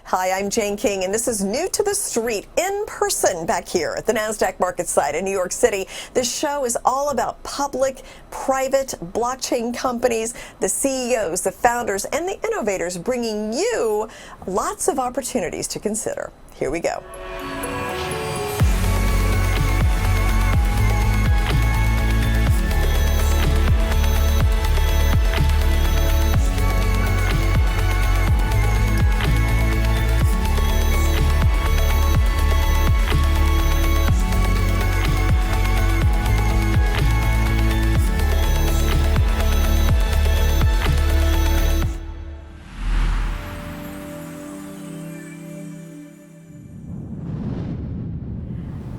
Hi, I'm Jane King, and this is New to the Street, in person back here at the NASDAQ market site in New York City. This show is all about public, private, blockchain companies, the CEOs, the founders, and the innovators, bringing you lots of opportunities to consider. Here we go.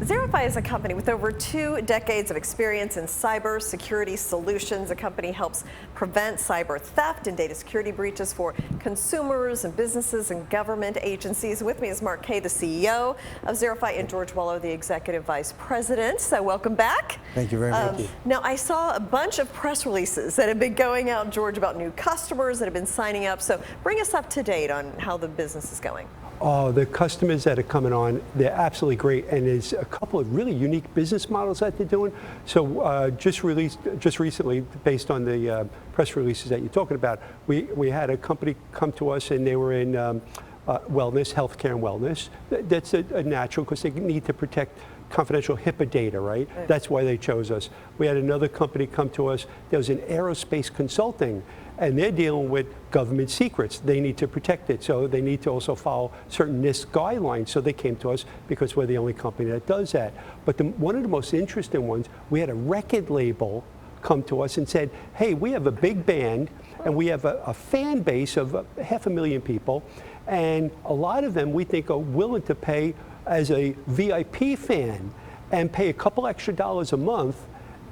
Zerify is a company with over 2 decades of experience in cybersecurity solutions. The company helps prevent cyber theft and data security breaches for consumers and businesses and government agencies. With me is Mark Kay, the CEO of Zerify, and George Wallow, the Executive Vice President. So welcome back. Thank you very much. Now, I saw a bunch of press releases that have been going out, George, about new customers that have been signing up. So bring us up to date on how the business is going. Oh, the customers that are coming on, they're absolutely great, and there's a couple of really unique business models that they're doing. So just recently, based on the press releases that you're talking about, we had a company come to us, and they were in wellness, healthcare and wellness. That's a natural, because they need to protect confidential HIPAA data, right? That's why they chose us. We had another company come to us. There was an aerospace consulting, and they're dealing with government secrets. They need to protect it, so they need to also follow certain NIST guidelines. So they came to us because we're the only company that does that. But one of the most interesting ones, we had a record label come to us and said, hey, we have a big band, and we have a fan base of 500,000 people, and a lot of them we think are willing to pay as a VIP fan and pay a couple extra dollars a month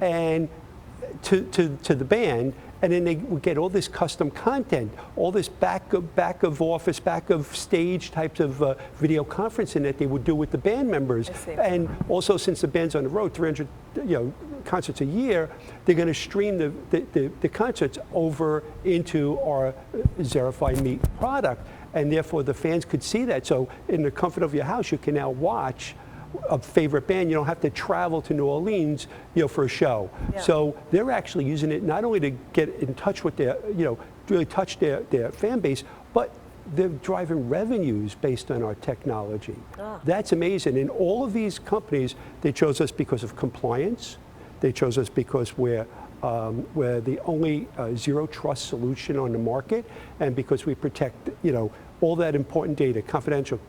and to the band, and then they would get all this custom content, all this back of office, back of stage types of video conferencing that they would do with the band members. And also, since the band's on the road, 300 concerts a year, they're going to stream the concerts over into our Zerify Meet product, and therefore the fans could see that. So in the comfort of your house, you can now watch a favorite band. You don't have to travel to New Orleans, for a show. Yeah. So they're actually using it not only to get in touch with their, really touch their fan base, but they're driving revenues based on our technology. That's amazing. And all of these companies, they chose us because of compliance. They chose us because we're the only zero trust solution on the market, and because we protect, all that important data, confidential,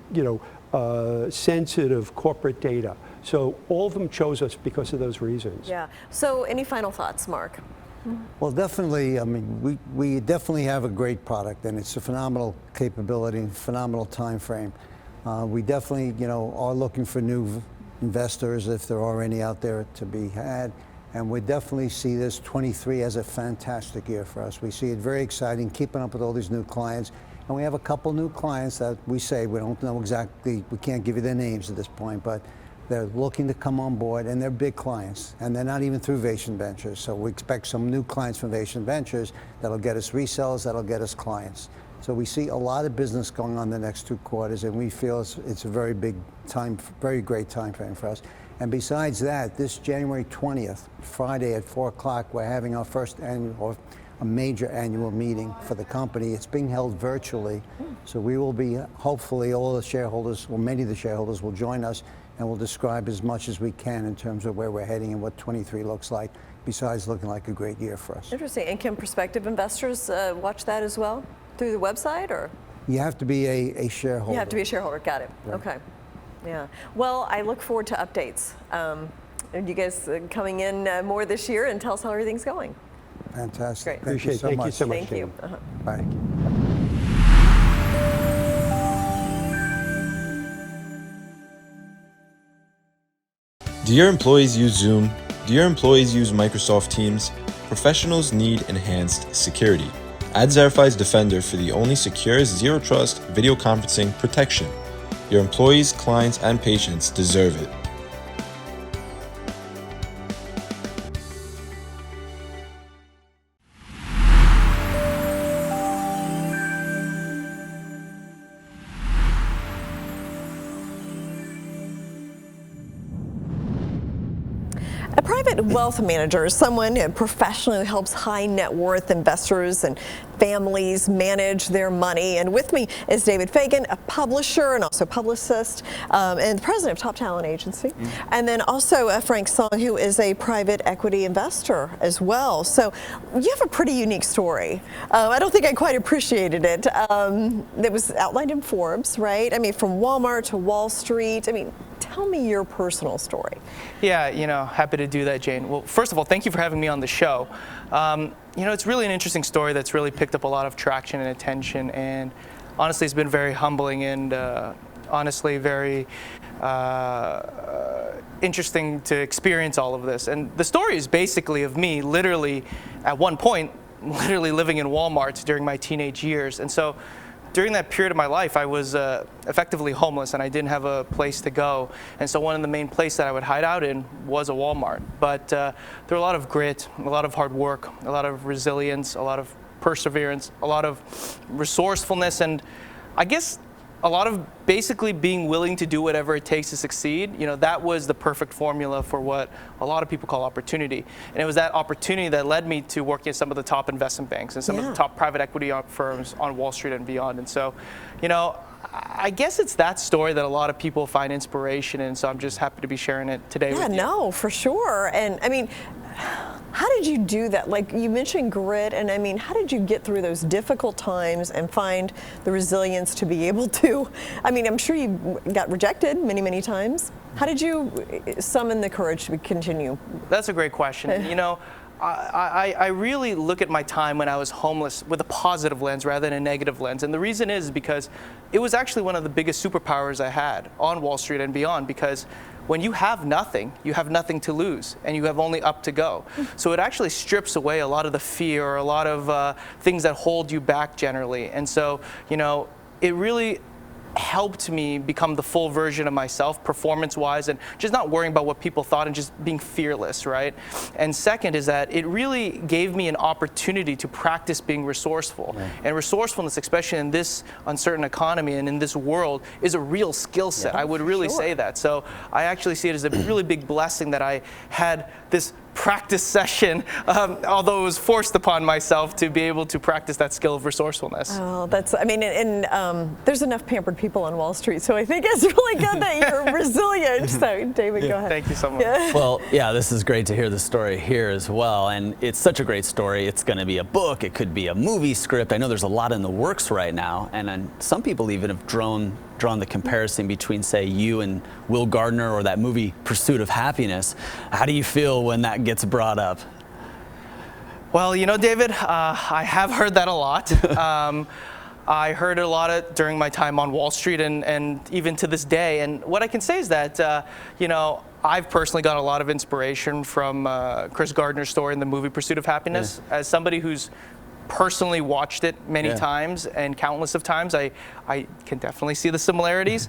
sensitive corporate data. So all of them chose us because of those reasons. Yeah. So any final thoughts, Mark? Well, definitely, I mean, we definitely have a great product, and it's a phenomenal capability, phenomenal time frame. We definitely, are looking for new investors, if there are any out there to be had. And we definitely see this 23 as a fantastic year for us. We see it very exciting, keeping up with all these new clients. And we have a couple new clients that we say, we don't know exactly, we can't give you their names at this point, but they're looking to come on board, and they're big clients, and they're not even through Vation Ventures. So we expect some new clients from Vation Ventures that'll get us resellers, that'll get us clients. So we see a lot of business going on the next 2 quarters, and we feel it's a very big time, very great time frame for us. And besides that, this January 20th, Friday at 4 o'clock, we're having our first annual, a major annual meeting for the company. It's being held virtually, so we will be, hopefully all the shareholders, well, many of the shareholders will join us, and we'll describe as much as we can in terms of where we're heading and what 23 looks like, besides looking like a great year for us. Interesting. And can prospective investors watch that as well through the website, or? You have to be a shareholder. You have to be a shareholder. Got it. Right. Okay. Yeah. Well, I look forward to updates. And you guys coming in more this year, and tell us how everything's going. Fantastic. Great. Thank you so much. Thank you. Bye. Do your employees use Zoom? Do your employees use Microsoft Teams? Professionals need enhanced security. Add Zerify's Defender for the only secure, zero-trust video conferencing protection. Your employees, clients, and patients deserve it. A private wealth manager is someone who professionally helps high net worth investors and families manage their money. And with me is David Fagan, a publisher and also publicist, and the president of Top Talent Agency. And then also Frank Song, who is a private equity investor as well. So you have a pretty unique story. I don't think I quite appreciated it. That was outlined in Forbes, right? I mean, from Walmart to Wall Street. I mean, tell me your personal story. Yeah, happy to do that, Jane. Well, first of all, thank you for having me on the show. It's really an interesting story that's really picked up a lot of traction and attention, and honestly, it's been very humbling and honestly very interesting to experience all of this. And the story is basically of me literally, at one point, living in Walmart during my teenage years. And so during that period of my life, I was effectively homeless and I didn't have a place to go. And so one of the main places that I would hide out in was a Walmart. But there were a lot of grit, a lot of hard work, a lot of resilience, a lot of perseverance, a lot of resourcefulness, and I guess a lot of basically being willing to do whatever it takes to succeed. That was the perfect formula for what a lot of people call opportunity. And it was that opportunity that led me to working at some of the top investment banks and some of the top private equity firms on Wall Street and beyond. And so, I guess it's that story that a lot of people find inspiration in. So I'm just happy to be sharing it today with you. Yeah, no, for sure. And I mean, how did you do that? Like you mentioned grit, and I mean, how did you get through those difficult times and find the resilience to be able to, I mean, I'm sure you got rejected many, many times. How did you summon the courage to continue? That's a great question. I really look at my time when I was homeless with a positive lens rather than a negative lens. And the reason is because it was actually one of the biggest superpowers I had on Wall Street and beyond, because when you have nothing to lose, and you have only up to go. So it actually strips away a lot of the fear, or a lot of things that hold you back generally. And so, it really helped me become the full version of myself, performance-wise, and just not worrying about what people thought and just being fearless, right? And second is that it really gave me an opportunity to practice being resourceful. And resourcefulness, especially in this uncertain economy and in this world, is a real skill set. I would really say that. So I actually see it as a really big blessing that I had this practice session, although it was forced upon myself to be able to practice that skill of resourcefulness. Oh, and there's enough pampered people on Wall Street, so I think it's really good that you're resilient. So, David, go ahead. Thank you so much. Well, yeah, this is great to hear the story here as well, and it's such a great story. It's going to be a book, it could be a movie script. I know there's a lot in the works right now, and some people even have drawn the comparison between, say, you and Will Gardner, or that movie Pursuit of Happiness. How do you feel when that gets brought up? Well, David, I have heard that a lot. I heard it a lot during my time on Wall Street and even to this day. And what I can say is that, I've personally got a lot of inspiration from Chris Gardner's story in the movie Pursuit of Happiness. As somebody who's personally watched it many times and countless of times, I can definitely see the similarities.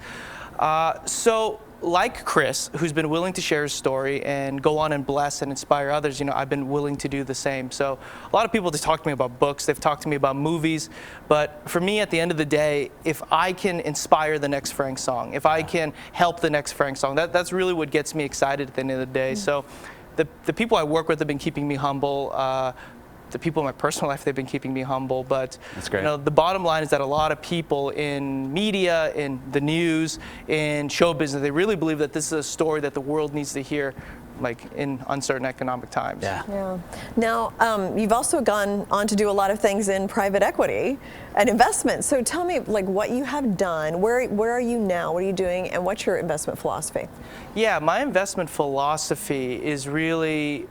So like Chris, who's been willing to share his story and go on and bless and inspire others, I've been willing to do the same. So a lot of people just talk to me about books, they've talked to me about movies, but for me, at the end of the day, if I can inspire the next Frank Song, if I can help the next Frank Song, that's really what gets me excited at the end of the day. So the people I work with have been keeping me humble. The people in my personal life, they've been keeping me humble. But that's great. The bottom line is that a lot of people in media, in the news, in show business, they really believe that this is a story that the world needs to hear, like in uncertain economic times. Yeah. Now, you've also gone on to do a lot of things in private equity and investment. So tell me, like, what you have done. Where are you now? What are you doing? And what's your investment philosophy? Yeah, my investment philosophy is really,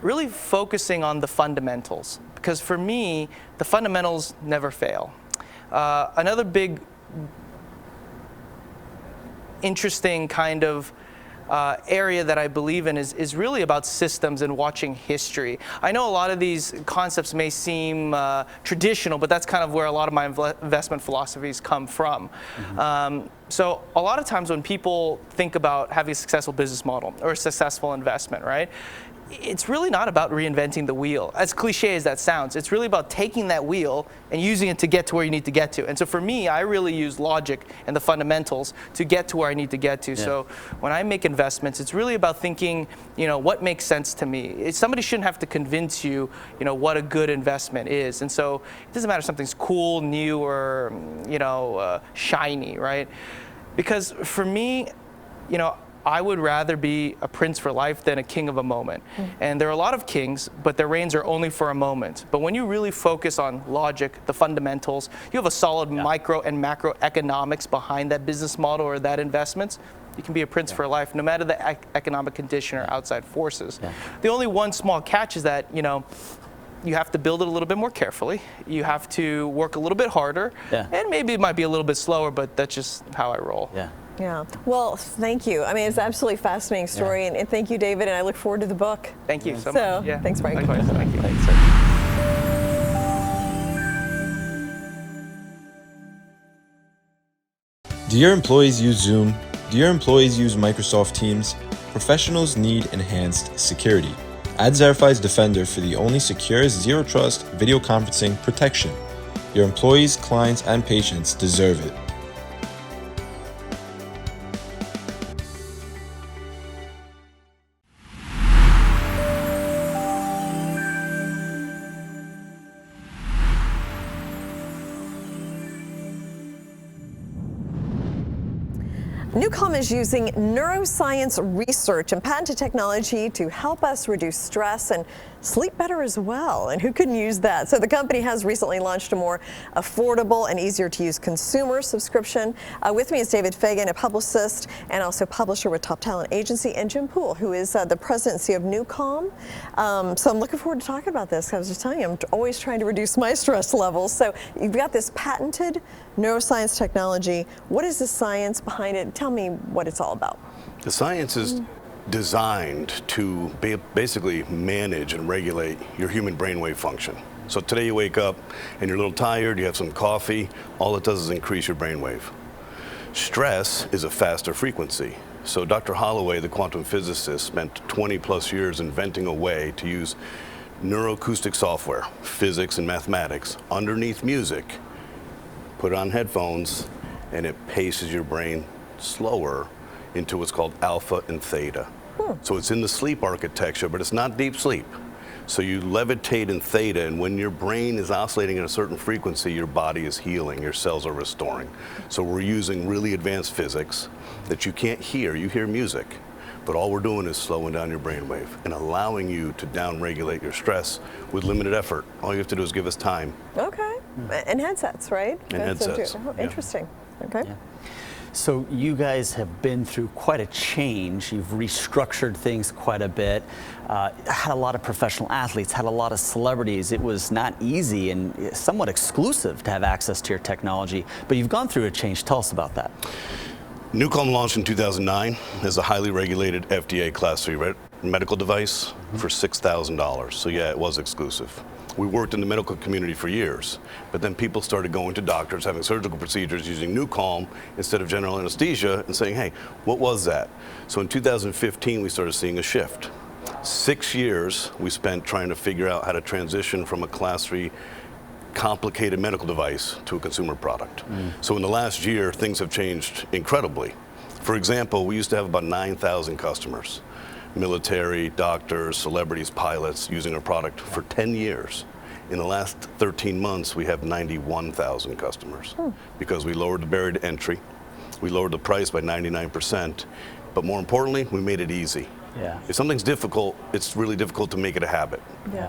really focusing on the fundamentals, because for me, the fundamentals never fail. Another big, interesting kind of area that I believe in is really about systems and watching history. I know a lot of these concepts may seem traditional, but that's kind of where a lot of my investment philosophies come from. So a lot of times when people think about having a successful business model or a successful investment, right? it's really not about reinventing the wheel. As cliche as that sounds, it's really about taking that wheel and using it to get to where you need to get to. And so for me, I really use logic and the fundamentals to get to where I need to get to. So when I make investments, it's really about thinking, what makes sense to me. Somebody shouldn't have to convince you, what a good investment is. And so it doesn't matter if something's cool, new, or, shiny, right? Because for me, I would rather be a prince for life than a king of a moment. And there are a lot of kings, but their reigns are only for a moment. But when you really focus on logic, the fundamentals, you have a solid micro and macro economics behind that business model or that investments, you can be a prince for life, no matter the economic condition or outside forces. The only one small catch is that, you have to build it a little bit more carefully. You have to work a little bit harder. And maybe it might be a little bit slower, but that's just how I roll. Yeah. Well, thank you. I mean, it's an absolutely fascinating story, and thank you, David, and I look forward to the book. Thank you so much. Thanks, Frank. Likewise. Thank you. Thanks, sir. Do your employees use Zoom? Do your employees use Microsoft Teams? Professionals need enhanced security. Add Zerify's Defender for the only secure Zero Trust video conferencing protection. Your employees, clients, and patients deserve it. NuCalm is using neuroscience research and patented technology to help us reduce stress and sleep better as well. And who couldn't use that? So the company has recently launched a more affordable and easier to use consumer subscription. With me is David Fagan, a publicist and also publisher with Top Talent Agency, and Jim Poole, who is the president and CEO of NuCalm. So I'm looking forward to talking about this. I was just telling you, I'm always trying to reduce my stress levels. So you've got this patented neuroscience technology. What is the science behind it? Tell me what it's all about. The science is designed to basically manage and regulate your human brainwave function. So today you wake up and you're a little tired, you have some coffee, all it does is increase your brainwave. Stress is a faster frequency. So Dr. Holloway, the quantum physicist, spent 20 plus years inventing a way to use neuroacoustic software, physics and mathematics, underneath music, put on headphones, and it paces your brain slower into what's called alpha and theta. So it's in the sleep architecture, but it's not deep sleep. So you levitate in theta, and when your brain is oscillating at a certain frequency, your body is healing, your cells are restoring. So we're using really advanced physics that you can't hear. You hear music, but all we're doing is slowing down your brainwave and allowing you to downregulate your stress with limited effort. All you have to do is give us time. Okay. And headsets, right? And headsets. Oh, interesting. Okay. So you guys have been through quite a change. You've restructured things quite a bit. Had a lot of professional athletes, had a lot of celebrities. It was not easy and somewhat exclusive to have access to your technology, but you've gone through a change. Tell us about that. NuCalm launched in 2009 as a highly regulated FDA Class 3 medical device for $6,000. So yeah, it was exclusive. We worked in the medical community for years, but then people started going to doctors, having surgical procedures using NuCalm instead of general anesthesia and saying, hey, what was that? So in 2015, we started seeing a shift. 6 years we spent trying to figure out how to transition from a Class 3 complicated medical device to a consumer product. So in the last year, things have changed incredibly. For example, we used to have about 9,000 customers. Military, doctors, celebrities, pilots using our product for 10 years. In the last 13 months, we have 91,000 customers because we lowered the barrier to entry, we lowered the price by 99%, but more importantly, we made it easy. If something's difficult, it's really difficult to make it a habit.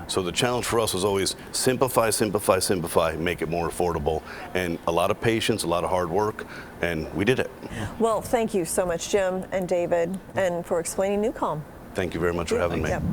So the challenge for us was always simplify, simplify, simplify, make it more affordable, and a lot of patience, a lot of hard work, and we did it. Well, thank you so much, Jim and David, and for explaining NuCalm. Thank you very much for having me. Yep.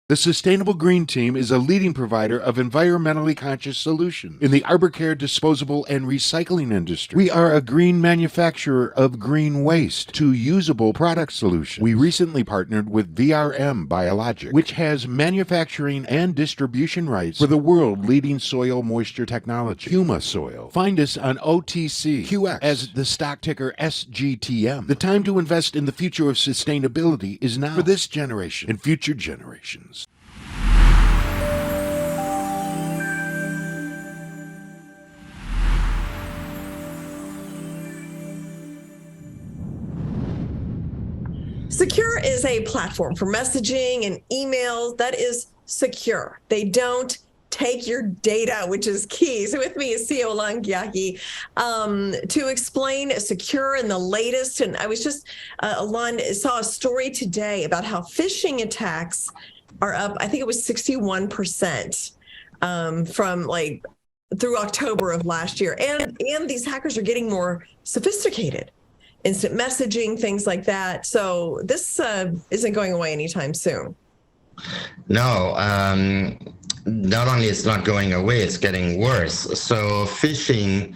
The Sustainable Green Team is a leading provider of environmentally conscious solutions in the arbor care, disposable, and recycling industry. We are a green manufacturer of green waste to usable product solutions. We recently partnered with VRM Biologic, which has manufacturing and distribution rights for the world-leading soil moisture technology, HumaSoil. Find us on OTCQX as the stock ticker SGTM. The time to invest in the future of sustainability is now for this generation and future generations. SKUR is a platform for messaging and emails that is secure. They don't take your data, which is key. So with me is CEO Alain Ghiai to explain SKUR and the latest. And I was just, Alain saw a story today about how phishing attacks are up, I think it was 61% from like through October of last year. And these hackers are getting more sophisticated. Instant messaging, things like that. So this isn't going away anytime soon. No, not only it's not going away, it's getting worse. So phishing,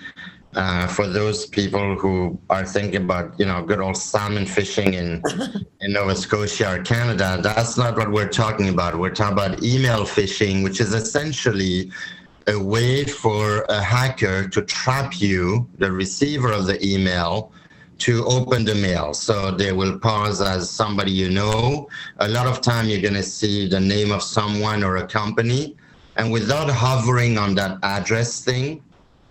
for those people who are thinking about, good old salmon fishing in Nova Scotia or Canada, that's not what we're talking about. We're talking about email phishing, which is essentially a way for a hacker to trap you, the receiver of the email, to open the mail. So they will pause as somebody you know. A lot of time you're going to see the name of someone or a company, and without hovering on that address thing,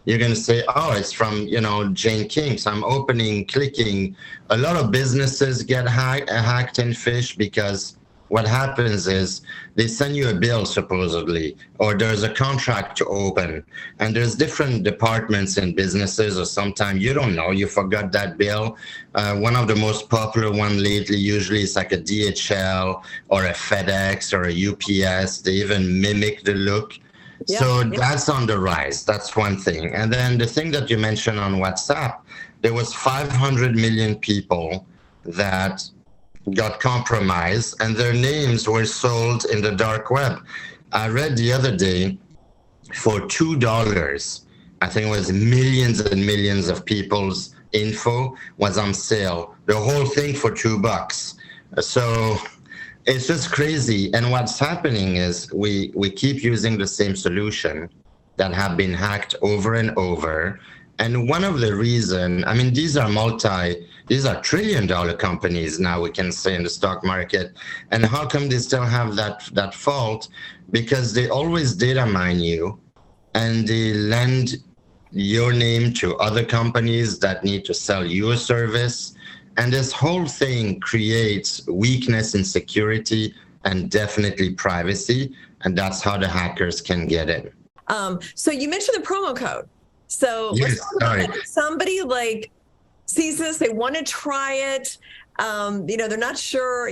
you're going to say, oh, it's from, Jane King. So I'm opening, clicking. A lot of businesses get hacked and phished because what happens is they send you a bill supposedly, or there's a contract to open, and there's different departments in businesses, or sometimes you don't know, you forgot that bill. One of the most popular one lately usually is like a DHL or a FedEx or a UPS. They even mimic the look. Yeah, so that's on the rise. That's one thing. And then the thing that you mentioned on WhatsApp, there was 500 million people that got compromised, and their names were sold in the dark web. I read the other day for $2, I think it was millions and millions of people's info was on sale. The whole thing for $2. So it's just crazy. And what's happening is we keep using the same solution that have been hacked over and over. And one of the reasons, these are trillion-dollar companies now, we can say, in the stock market. And how come they still have that fault? Because they always data mine you, and they lend your name to other companies that need to sell you a service. And this whole thing creates weakness in security and definitely privacy. And that's how the hackers can get in. So you mentioned the promo code. So yes, let's talk about that. If somebody sees this, they want to try it. They're not sure,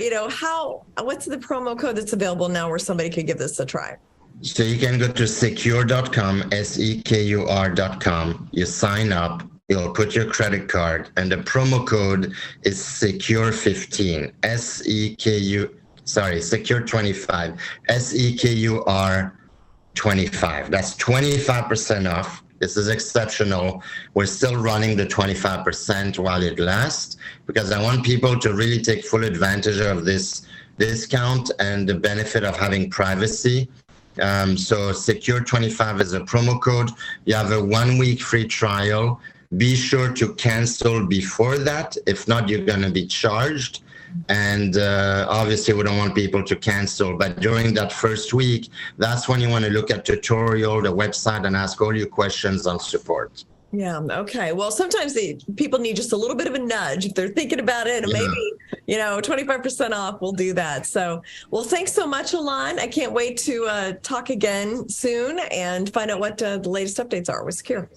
what's the promo code that's available now where somebody could give this a try? So you can go to sekur.com, sekur.com. You sign up, you'll put your credit card, and the promo code is SEKUR15, SEKUR25, SEKUR25. That's 25% off. This is exceptional. We're still running the 25% while it lasts, because I want people to really take full advantage of this discount and the benefit of having privacy. So SEKUR25 is a promo code. You have a 1-week free trial. Be sure to cancel before that. If not, you're going to be charged. And obviously, we don't want people to cancel. But during that first week, that's when you want to look at tutorial, the website, and ask all your questions on support. Yeah. Okay. Well, sometimes people need just a little bit of a nudge if they're thinking about it, and maybe 25% off will do that. So, well, thanks so much, Alain. I can't wait to talk again soon and find out what the latest updates are with SKUR.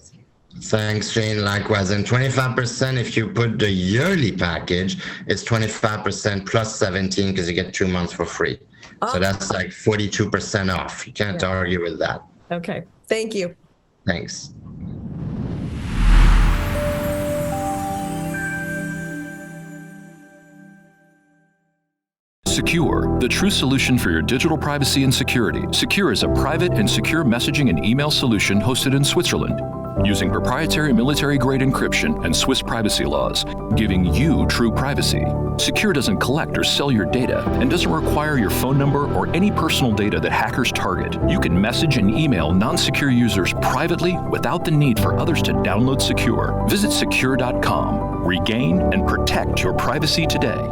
Thanks, Jane. Likewise. And 25%, if you put the yearly package, it's 25% plus 17 because you get 2 months for free. Oh. So that's like 42% off. You can't argue with that. Okay. Thank you. Thanks. SKUR, the true solution for your digital privacy and security. SKUR is a private and secure messaging and email solution hosted in Switzerland, using proprietary military-grade encryption and Swiss privacy laws, giving you true privacy. SKUR doesn't collect or sell your data and doesn't require your phone number or any personal data that hackers target. You can message and email non-secure users privately without the need for others to download SKUR. Visit SKUR.com. Regain and protect your privacy today.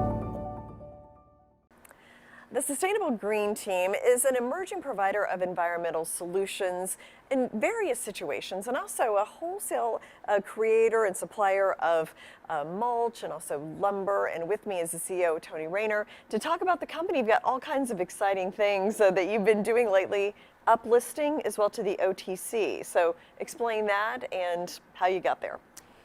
The Sustainable Green Team is an emerging provider of environmental solutions in various situations, and also a wholesale creator and supplier of mulch and also lumber. And with me is the CEO, Tony Raynor, to talk about the company. You've got all kinds of exciting things that you've been doing lately, uplisting as well to the OTC. So explain that and how you got there.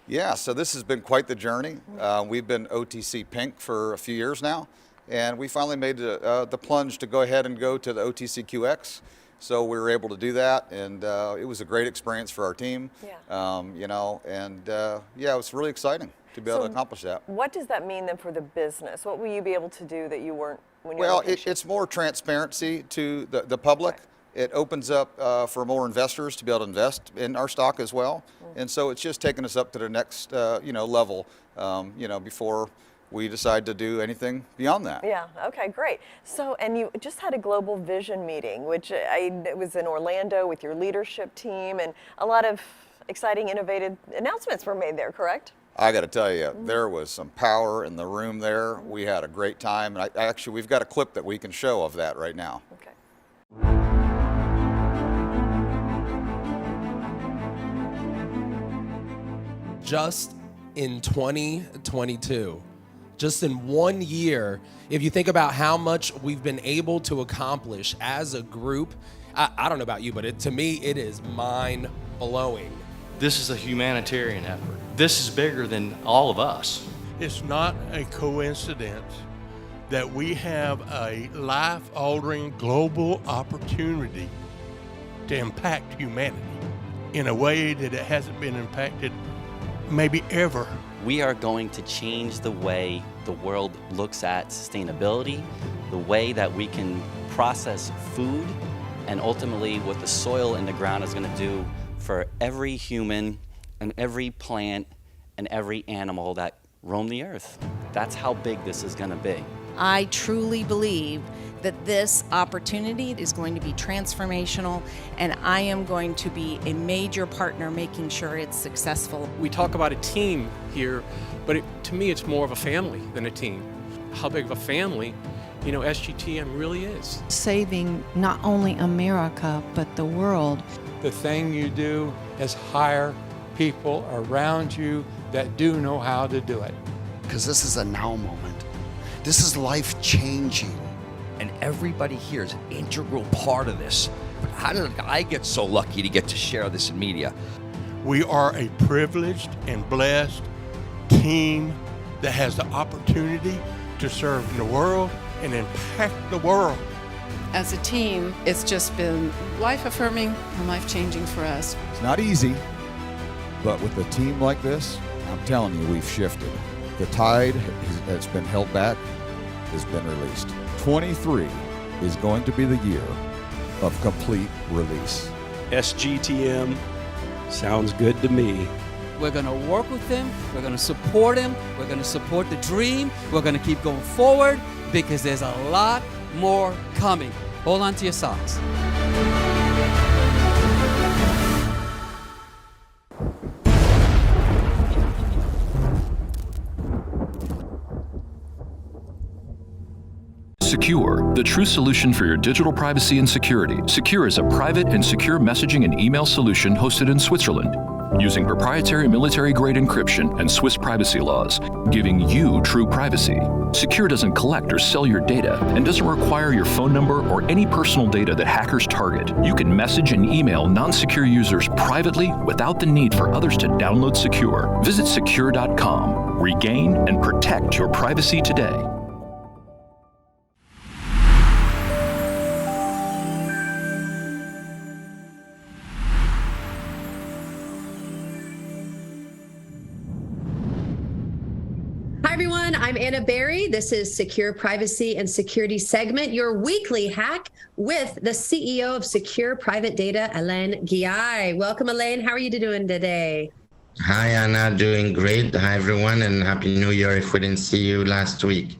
Yeah, so this has been quite the journey. We've been OTC Pink for a few years now. And we finally made the plunge to go ahead and go to the OTCQX. So we were able to do that, and it was a great experience for our team. Yeah. You know, and yeah, it was really exciting to be able to accomplish that. What does that mean then for the business? What will you be able to do that you weren't when you were Well, it's more transparency to the public. Okay. It opens up for more investors to be able to invest in our stock as well. Mm-hmm. And so it's just taking us up to the next you know, level, you know, before we decide to do anything beyond that. Yeah, okay, great. So, and you just had a global vision meeting, which it was in Orlando with your leadership team, and a lot of exciting, innovative announcements were made there, correct? I got to tell you, there was some power in the room there. We had a great time, and actually, we've got a clip that we can show of that right now. Okay. Just in 2022, just in 1 year, if you think about how much we've been able to accomplish as a group, I don't know about you, but to me, it is mind-blowing. This is a humanitarian effort. This is bigger than all of us. It's not a coincidence that we have a life-altering global opportunity to impact humanity in a way that it hasn't been impacted maybe ever. We are going to change the way the world looks at sustainability, the way that we can process food, and ultimately what the soil in the ground is going to do for every human and every plant and every animal that roam the earth. That's how big this is going to be. I truly believe that this opportunity is going to be transformational, and I am going to be a major partner making sure it's successful. We talk about a team here, but to me it's more of a family than a team. How big of a family, you know, SGTM really is. Saving not only America, but the world. The thing you do is hire people around you that do know how to do it. Because this is a now moment. This is life-changing. And everybody here is an integral part of this. But how did I get so lucky to get to share this in media? We are a privileged and blessed team that has the opportunity to serve the world and impact the world. As a team, it's just been life-affirming and life-changing for us. It's not easy, but with a team like this, I'm telling you, we've shifted. The tide that's been held back has been released. 23 is going to be the year of complete release. SGTM sounds good to me. We're going to work with him, we're going to support him, we're going to support the dream, we're going to keep going forward because there's a lot more coming. Hold on to your socks. SKUR, the true solution for your digital privacy and security. SKUR is a private and secure messaging and email solution hosted in Switzerland, using proprietary military-grade encryption and Swiss privacy laws, giving you true privacy. SKUR doesn't collect or sell your data and doesn't require your phone number or any personal data that hackers target. You can message and email non-secure users privately without the need for others to download SKUR. Visit SKUR.com. Regain and protect your privacy today. Hi everyone. I'm Anna Berry. This is Secure Privacy and Security segment, your weekly hack with the CEO of Sekur Private Data, Alain Ghiai. Welcome, Alain. How are you doing today? Hi, Anna. Doing great. Hi, everyone, and Happy New Year if we didn't see you last week.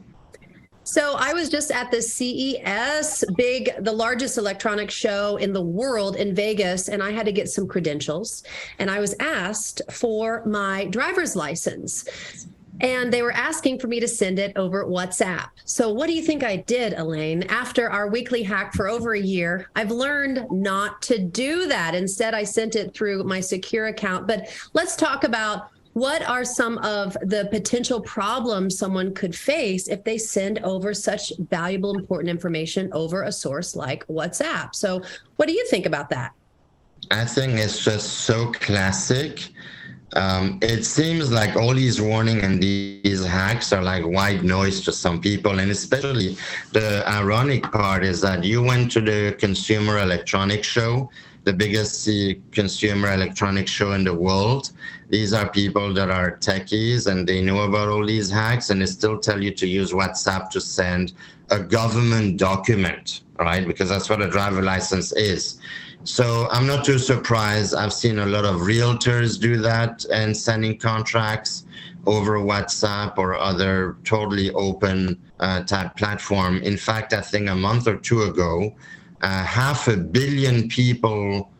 So I was just at the CES, the largest electronic show in the world in Vegas, and I had to get some credentials. And I was asked for my driver's license. And they were asking for me to send it over WhatsApp. So what do you think I did, Alain? After our weekly hack for over a year, I've learned not to do that. Instead, I sent it through my Sekur account. But let's talk about what are some of the potential problems someone could face if they send over such valuable, important information over a source like WhatsApp. So what do you think about that? I think it's just so classic. It seems like all these warnings and these hacks are like white noise to some people, and especially the ironic part is that you went to the Consumer Electronics Show, the biggest consumer electronics show in the world. These are people that are techies and they know about all these hacks, and they still tell you to use WhatsApp to send a government document, right? Because that's what a driver license is. So I'm not too surprised. I've seen a lot of realtors do that and sending contracts over WhatsApp or other totally open type platform. In fact, I think a month or two ago, 500 million people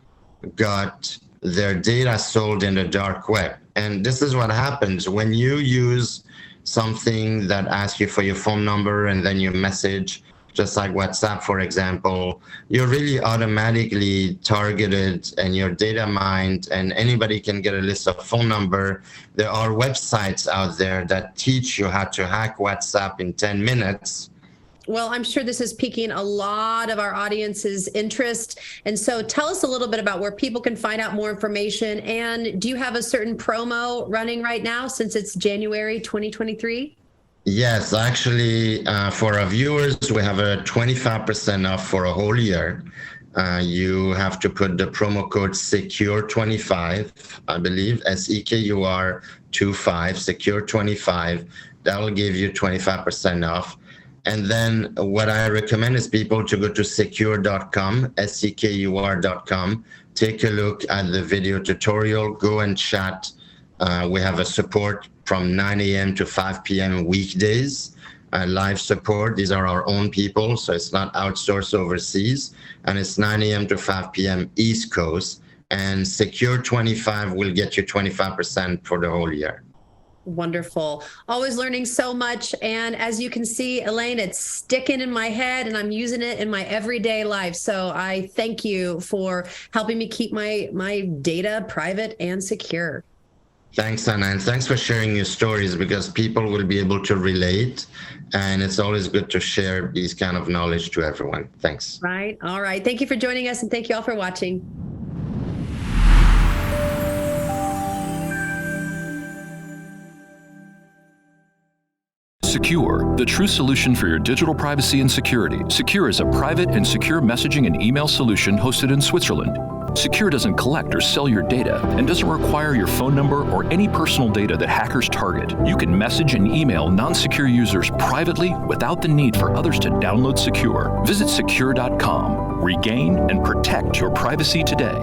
got their data sold in the dark web. And this is what happens when you use something that asks you for your phone number and then you message, just like WhatsApp, for example, you're really automatically targeted and your data mined, and anybody can get a list of phone number. There are websites out there that teach you how to hack WhatsApp in 10 minutes. Well, I'm sure this is piquing a lot of our audience's interest. And so tell us a little bit about where people can find out more information. And do you have a certain promo running right now since it's January 2023? Yes, actually, for our viewers, we have a 25% off for a whole year. You have to put the promo code SEKUR25, I believe, SEKUR25, SEKUR25. That'll give you 25% off. And then what I recommend is people to go to sekur.com, SEKUR.com, take a look at the video tutorial, go and chat. We have a support from 9 a.m. to 5 p.m. weekdays, live support. These are our own people, so it's not outsourced overseas. And it's 9 a.m. to 5 p.m. East Coast. And SEKUR25 will get you 25% for the whole year. Wonderful. Always learning so much. And as you can see, Alain, it's sticking in my head and I'm using it in my everyday life. So I thank you for helping me keep my data private and secure. Thanks, Anna, and thanks for sharing your stories, because people will be able to relate, and it's always good to share these kind of knowledge to everyone. Thanks. Right. All right. Thank you for joining us, and thank you all for watching. SKUR, the true solution for your digital privacy and security. SKUR is a private and secure messaging and email solution hosted in Switzerland. SKUR doesn't collect or sell your data and doesn't require your phone number or any personal data that hackers target. You can message and email non-secure users privately without the need for others to download SKUR. Visit sekur.com. Regain and protect your privacy today.